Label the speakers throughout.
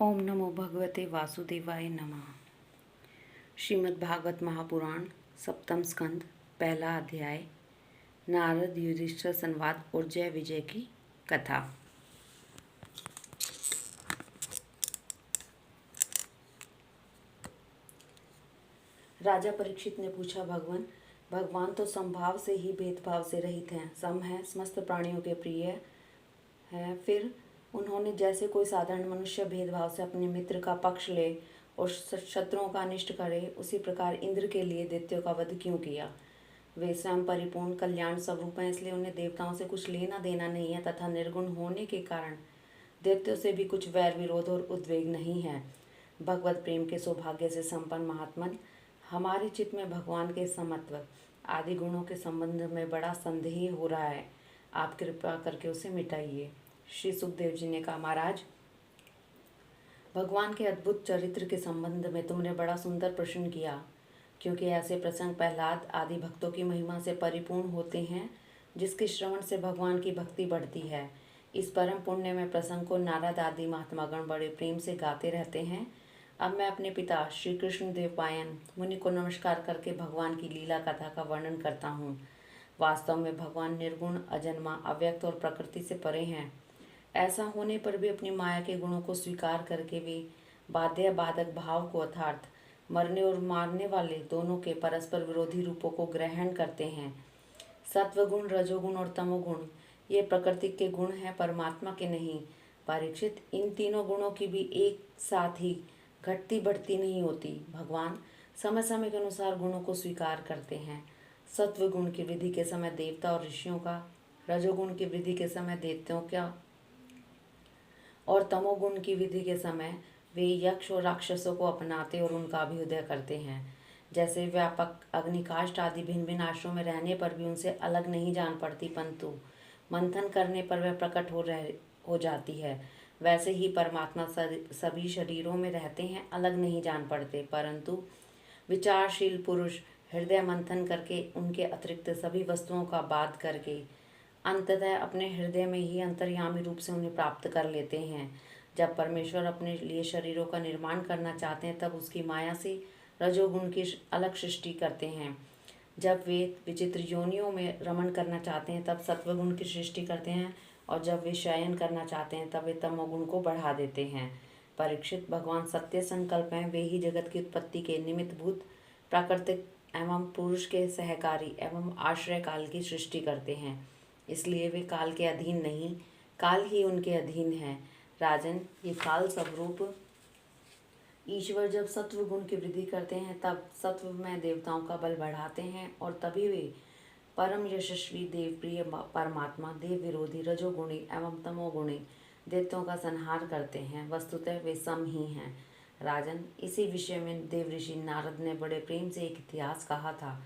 Speaker 1: ओम नमो भगवते वासुदेवाय नमः। श्रीमद्भागवत महापुराण सप्तम स्कंद पहला अध्याय नारद युधिष्ठिर संवाद और जय विजय की कथा। राजा परीक्षित ने पूछा, भगवान तो संभाव से ही भेदभाव से रहित हैं, सम हैं, समस्त प्राणियों के प्रिय हैं। फिर उन्होंने जैसे कोई साधारण मनुष्य भेदभाव से अपने मित्र का पक्ष ले और शत्रुओं का अनिष्ट करे, उसी प्रकार इंद्र के लिए दैत्यों का वध क्यों किया। वे स्वयं परिपूर्ण कल्याण स्वरूप हैं, इसलिए उन्हें देवताओं से कुछ लेना देना नहीं है तथा निर्गुण होने के कारण दैत्यों से भी कुछ वैर विरोध और उद्वेग नहीं है। भगवत प्रेम के सौभाग्य से संपन्न महात्मन, हमारे चित्त में भगवान के समत्व आदि गुणों के संबंध में बड़ा संदेह हो रहा है। आप कृपा करके उसे मिटाइए। श्री सुखदेव जी ने कहा, महाराज, भगवान के अद्भुत चरित्र के संबंध में तुमने बड़ा सुंदर प्रश्न किया, क्योंकि ऐसे प्रसंग प्रहलाद आदि भक्तों की महिमा से परिपूर्ण होते हैं, जिसके श्रवण से भगवान की भक्ति बढ़ती है। इस परम पुण्य में प्रसंग को नारद आदि महात्मागण बड़े प्रेम से गाते रहते हैं। अब मैं अपने पिता श्री कृष्ण देव पायन मुनि को नमस्कार करके भगवान की लीला कथा का वर्णन करता हूँ। वास्तव में भगवान निर्गुण, अजन्मा, अव्यक्त और प्रकृति से परे हैं। ऐसा होने पर भी अपनी माया के गुणों को स्वीकार करके वे बाध्य बाधक भाव को अर्थात मरने और मारने वाले दोनों के परस्पर विरोधी रूपों को ग्रहण करते हैं। सत्वगुण, रजोगुण और तमोगुण ये प्रकृति के गुण हैं, परमात्मा के नहीं। परीक्षित, इन तीनों गुणों की भी एक साथ ही घटती बढ़ती नहीं होती। भगवान समय समय के अनुसार गुणों को स्वीकार करते हैं। सत्वगुण की वृद्धि के समय देवता और ऋषियों का, रजोगुण की वृद्धि के समय दैत्यों का और तमोगुण की वृद्धि के समय वे यक्ष और राक्षसों को अपनाते और उनका अभ्युदय करते हैं। जैसे व्यापक अग्निकाष्ठ आदि भिन्न भिन्न आश्रमों में रहने पर भी उनसे अलग नहीं जान पड़ती, परंतु मंथन करने पर वह प्रकट हो जाती है, वैसे ही परमात्मा सभी शरीरों में रहते हैं, अलग नहीं जान पड़ते, परंतु विचारशील पुरुष हृदय मंथन करके उनके अतिरिक्त सभी वस्तुओं का बाध करके अंततः अपने हृदय में ही अंतर्यामी रूप से उन्हें प्राप्त कर लेते हैं। जब परमेश्वर अपने लिए शरीरों का निर्माण करना चाहते हैं, तब उसकी माया से रजोगुण की अलग सृष्टि करते हैं। जब वे विचित्र योनियों में रमण करना चाहते हैं, तब सत्वगुण की सृष्टि करते हैं, और जब वे शयन करना चाहते हैं, तब वे तमोगुण को बढ़ा देते हैं। परीक्षित, भगवान सत्य संकल्प हैं, वे ही जगत की उत्पत्ति के निमित्त भूत प्राकृतिक एवं पुरुष के सहकारी एवं आश्रय काल की सृष्टि करते हैं। इसलिए वे काल के अधीन नहीं, काल ही उनके अधीन है। राजन, ये काल स्वरूप ईश्वर जब सत्व गुण की वृद्धि करते हैं, तब सत्व में देवताओं का बल बढ़ाते हैं, और तभी वे परम यशस्वी देव प्रिय परमात्मा देव विरोधी रजोगुणी एवं तमोगुणी दैत्यों का संहार करते हैं। वस्तुतः वे सम ही हैं। राजन, इसी विषय में देव ऋषि नारद ने बड़े प्रेम से एक इतिहास कहा था।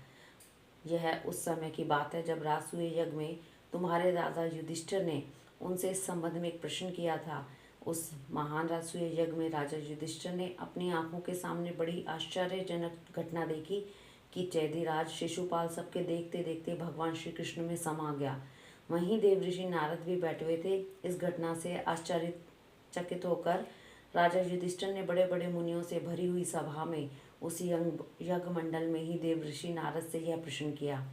Speaker 1: यह उस समय की बात है जब राजसूय यज्ञ में तुम्हारे दादा युधिष्ठिर ने उनसे इस संबंध में एक प्रश्न किया था। उस महान राजसूय यज्ञ में राजा युधिष्ठिर ने अपनी आंखों के सामने बड़ी आश्चर्यजनक घटना देखी कि चैदिराज शिशुपाल सबके देखते देखते भगवान श्री कृष्ण में समा गया। वहीं देव ऋषि नारद भी बैठे हुए थे। इस घटना से आश्चर्यचकित होकर राजा युधिष्ठिर ने बड़े बड़े मुनियों से भरी हुई सभा में उसी यज्ञ मंडल में ही देव ऋषि नारद से यह प्रश्न किया,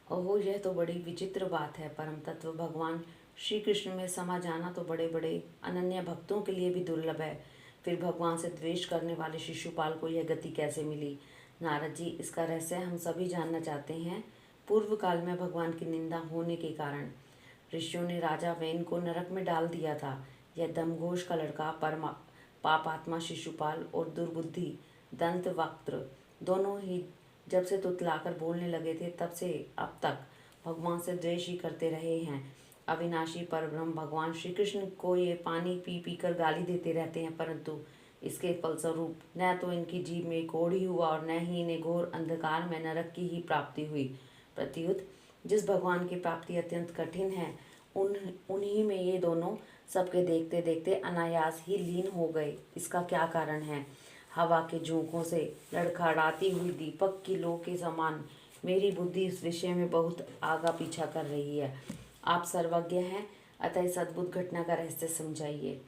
Speaker 1: ओहो, यह तो बड़ी विचित्र बात है। परम तत्व भगवान श्री कृष्ण में समा जाना तो बड़े बड़े अनन्य भक्तों के लिए भी दुर्लभ है। फिर भगवान से द्वेष करने वाले शिशुपाल को यह गति कैसे मिली? नारद जी, इसका रहस्य हम सभी जानना चाहते हैं। पूर्व काल में भगवान की निंदा होने के कारण ऋषियों ने राजा वेन को नरक में डाल दिया था। यह दमघोष का लड़का पापात्मा शिशुपाल और दुर्बुद्धि दंतवक्त्र दोनों ही जब से तुतलाकर बोलने लगे थे, तब से अब तक भगवान से द्वेष ही करते रहे हैं। अविनाशी परब्रह्म भगवान श्री कृष्ण को ये पानी पी पी कर गाली देते रहते हैं, परंतु इसके फलस्वरूप न तो इनकी जीभ में कोढ़ी हुआ और न ही इन्हें घोर अंधकार में नरक की ही प्राप्ति हुई। प्रत्युत जिस भगवान की प्राप्ति अत्यंत कठिन है, उन्हीं में ये दोनों सबके देखते देखते अनायास ही लीन हो गए। इसका क्या कारण है? हवा के झोंकों से लड़खड़ाती हुई दीपक की लो के समान मेरी बुद्धि इस विषय में बहुत आगा पीछा कर रही है। आप सर्वज्ञ हैं, अतः इस अद्भुत घटना का रहस्य समझाइए।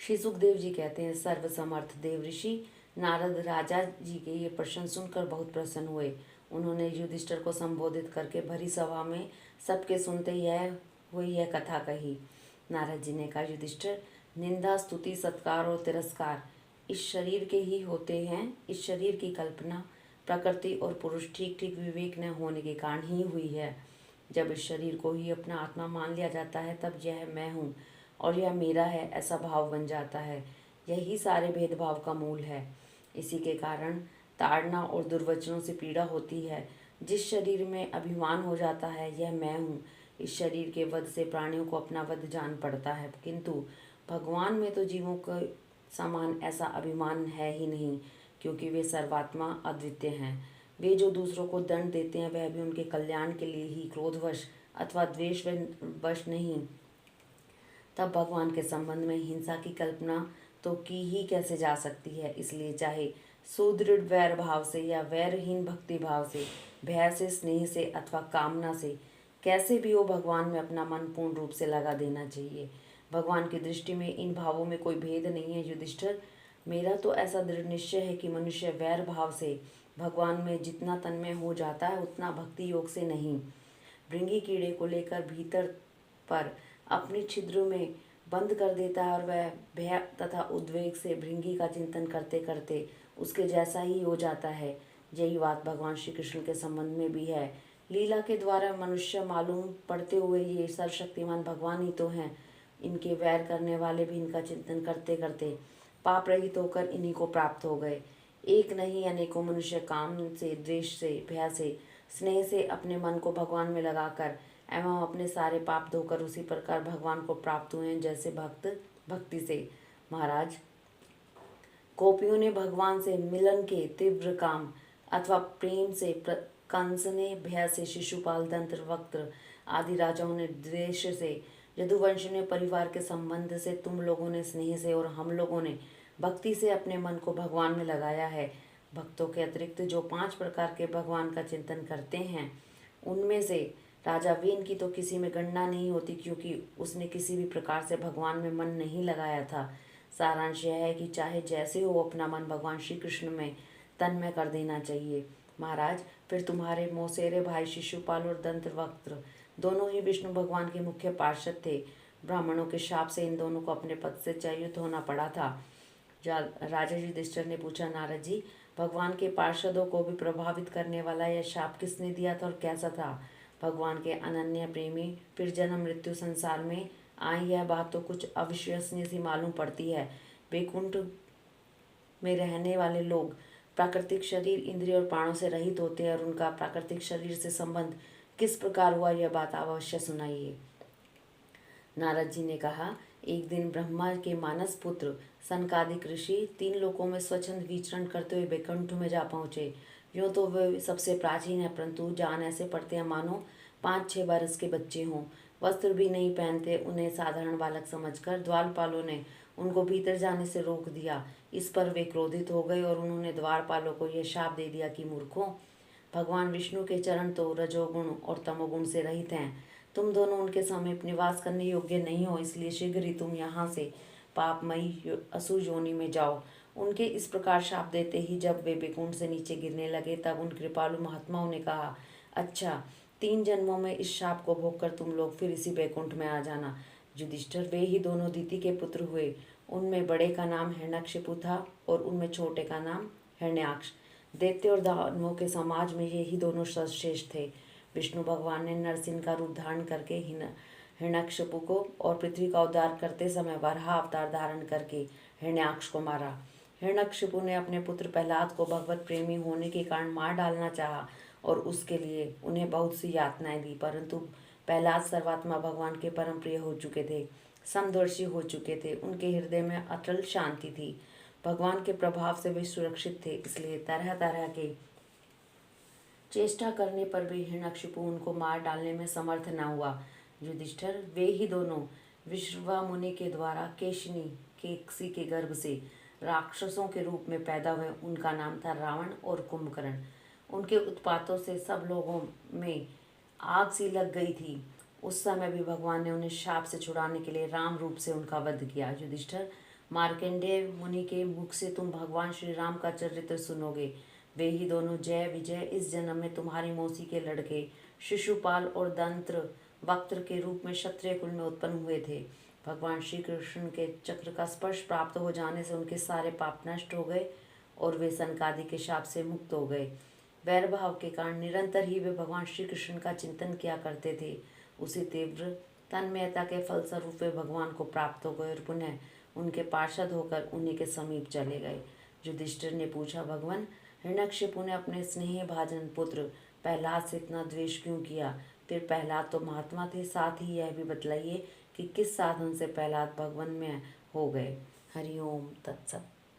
Speaker 1: श्री सुखदेव जी कहते हैं, सर्वसमर्थ देव ऋषि नारद राजा जी के ये प्रश्न सुनकर बहुत प्रसन्न हुए। उन्होंने युधिष्ठिर को संबोधित करके भरी सभा में सबके सुनते यह कथा कही। नारद जी ने कहा, युधिष्ठिर, निंदा, स्तुति, सत्कार और तिरस्कार इस शरीर के ही होते हैं। इस शरीर की कल्पना प्रकृति और पुरुष ठीक ठीक विवेक न होने के कारण ही हुई है। जब इस शरीर को ही अपना आत्मा मान लिया जाता है तब यह मैं हूँ और यह मेरा है ऐसा भाव बन जाता है। यही सारे भेदभाव का मूल है। इसी के कारण ताड़ना और दुर्वचनों से पीड़ा होती है। जिस शरीर में अभिमान हो जाता है यह मैं हूँ, इस शरीर के वध से प्राणियों को अपना वध जान पड़ता है, किंतु भगवान में तो जीवों के समान ऐसा अभिमान है ही नहीं, क्योंकि वे सर्वात्मा अद्वितीय हैं। वे जो दूसरों को दंड देते हैं वह भी उनके कल्याण के लिए ही, क्रोधवश अथवा द्वेषवश नहीं। तब भगवान के संबंध में हिंसा की कल्पना तो की ही कैसे जा सकती है। इसलिए चाहे सुदृढ़ वैर भाव से या वैरहीन भक्ति भाव से, भय से, स्नेह से अथवा कामना से, कैसे भी हो भगवान में अपना मन पूर्ण रूप से लगा देना चाहिए। भगवान की दृष्टि में इन भावों में कोई भेद नहीं है। युधिष्ठिर, मेरा तो ऐसा दृढ़ निश्चय है कि मनुष्य वैर भाव से भगवान में जितना तन्मय हो जाता है उतना भक्ति योग से नहीं। भृंगी कीड़े को लेकर भीतर पर अपनी छिद्रों में बंद कर देता है और वह भय तथा उद्वेग से भृंगी का चिंतन करते करते उसके जैसा ही हो जाता है। यही बात भगवान श्री कृष्ण के संबंध में भी है। लीला के द्वारा मनुष्य मालूम पड़ते हुए ये सर्वशक्तिमान भगवान ही तो हैं। इनके वैर करने वाले भी इनका चिंतन करते करते पाप रहित होकर इन्हीं को प्राप्त हो गए। एक नहीं अनेकों मनुष्य काम से, द्वेष से, भय से, स्नेह से अपने मन को भगवान में लगाकर एवं अपने सारे पाप धोकर उसी प्रकार भगवान को प्राप्त हुए हैं जैसे भक्त भक्ति से। महाराज, गोपियों ने भगवान से मिलन के तीव्र काम अथवा प्रेम से, कंस ने भय से, शिशुपाल, दंत्र, वक्त्र आदि राजाओं ने द्वेष से, यदुवंश ने परिवार के संबंध से, तुम लोगों ने स्नेह से और हम लोगों ने भक्ति से अपने मन को भगवान में लगाया है। भक्तों के अतिरिक्त जो 5 प्रकार के भगवान का चिंतन करते हैं उनमें से राजा वेन की तो किसी में गणना नहीं होती, क्योंकि उसने किसी भी प्रकार से भगवान में मन नहीं लगाया था। सारांश यह है कि चाहे जैसे हो अपना मन भगवान श्री कृष्ण में तन्मय कर देना चाहिए। महाराज, फिर तुम्हारे मौसेरे भाई शिशुपाल और दंतवक्त्र दोनों ही विष्णु भगवान के मुख्य पार्षद थे। ब्राह्मणों के शाप से इन दोनों को अपने पद से च्युत होना पड़ा था। राजा युधिष्ठिर ने पूछा, नारद जी, भगवान के पार्षदों को भी प्रभावित करने वाला यह शाप किसने दिया था और कैसा था? भगवान के अनन्य प्रेमी फिर जन्म मृत्यु संसार में आए, यह बात तो कुछ अविश्वसनीय सी मालूम पड़ती है। वैकुंठ में रहने वाले लोग प्राकृतिक शरीर, इंद्रिय और प्राणों से रहित होते हैं और उनका प्राकृतिक शरीर से संबंध किस प्रकार हुआ यह बात अवश्य सुनाइए। नारद जी ने कहा, एक दिन ब्रह्मा के मानस पुत्र सनकादिक ऋषि 3 लोकों में स्वच्छंद विचरण करते हुए वैकुंठ में जा पहुँचे। यूँ तो वे सबसे प्राचीन है, परंतु जान ऐसे पड़ते हैं मानो 5-6 बरस के बच्चे हों। वस्त्र भी नहीं पहनते। उन्हें साधारण बालक समझकर द्वारपालों ने उनको भीतर जाने से रोक दिया। इस पर वे क्रोधित हो गए और उन्होंने द्वारपालों को यह शाप दे दिया कि मूर्खों, भगवान विष्णु के चरण तो रजोगुण और तमोगुण से रहित हैं। तुम दोनों उनके समीप निवास करने योग्य नहीं हो, इसलिए शीघ्र ही तुम यहाँ से पापमयी असुर योनि में जाओ। उनके इस प्रकार शाप देते ही जब वे वैकुंठ से नीचे गिरने लगे तब उन कृपालु महात्माओं ने कहा, अच्छा, 3 जन्मों में इस शाप को भोगकर तुम लोग फिर इसी वैकुंठ में आ जाना। युधिष्ठिर, वे ही दोनों दीति के पुत्र हुए। उनमें बड़े का नाम हिरण्यकशिपु था और उनमें छोटे का नाम हिरण्याक्ष। दैत्य और दानवों के समाज में ये ही दोनों सर्वश्रेष्ठ थे। विष्णु भगवान ने नरसिंह का रूप धारण करके हिरण्यकशिपु को और पृथ्वी का उद्धार करते समय वराह अवतार धारण करके हिरण्याक्ष को मारा। हिरण्यकशिपु ने अपने पुत्र प्रहलाद को भगवत प्रेमी होने के कारण मार डालना चाहा और उसके लिए उन्हें बहुत सी यातनाएं दी, परंतु प्रहलाद सर्वात्मा भगवान के परम प्रिय हो चुके थे, समदर्शी हो चुके थे। उनके हृदय में अटल शांति थी। भगवान के प्रभाव से वे सुरक्षित थे, इसलिए तरह तरह के चेष्टा करने पर भी हिरण्यकशिपु उनको मार डालने में समर्थ न हुआ। युधिष्ठिर, वे ही दोनों विश्रवा मुनि के द्वारा केशिनी केकसी के गर्भ से राक्षसों के रूप में पैदा हुए। उनका नाम था रावण और कुंभकर्ण। उनके उत्पातों से सब लोगों में आग सी लग गई थी। उस समय भी भगवान ने उन्हें शाप से छुड़ाने के लिए राम रूप से उनका वध किया। युधिष्ठिर, मार्कंडेय मुनि के मुख से तुम भगवान श्री राम का चरित्र सुनोगे। वे ही दोनों जय विजय इस जन्म में तुम्हारी मौसी के लड़के शिशुपाल और दंत्र वक्त्र के रूप में क्षत्रिय कुल में उत्पन्न हुए थे। भगवान श्री कृष्ण के चक्र का स्पर्श प्राप्त हो जाने से उनके सारे पाप नष्ट हो गए और वे सनकादि के शाप से मुक्त हो गए। वैर भाव के कारण निरंतर ही वे भगवान श्री कृष्ण का चिंतन किया करते थे। उसी तीव्र तन्मयता के फलस्वरूप वे भगवान को प्राप्त हो गए और पुनः उनके पार्षद होकर उन्हीं के समीप चले गए। युधिष्ठिर ने पूछा, भगवान, हिरण्यकशिपु ने अपने स्नेह भाजन पुत्र प्रहलाद से इतना द्वेष क्यों किया? फिर प्रहलाद तो महात्मा थे, साथ ही यह भी बतलाइए कि किस साधन से प्रहलाद भगवान में हो गए। हरिओम तत्सत।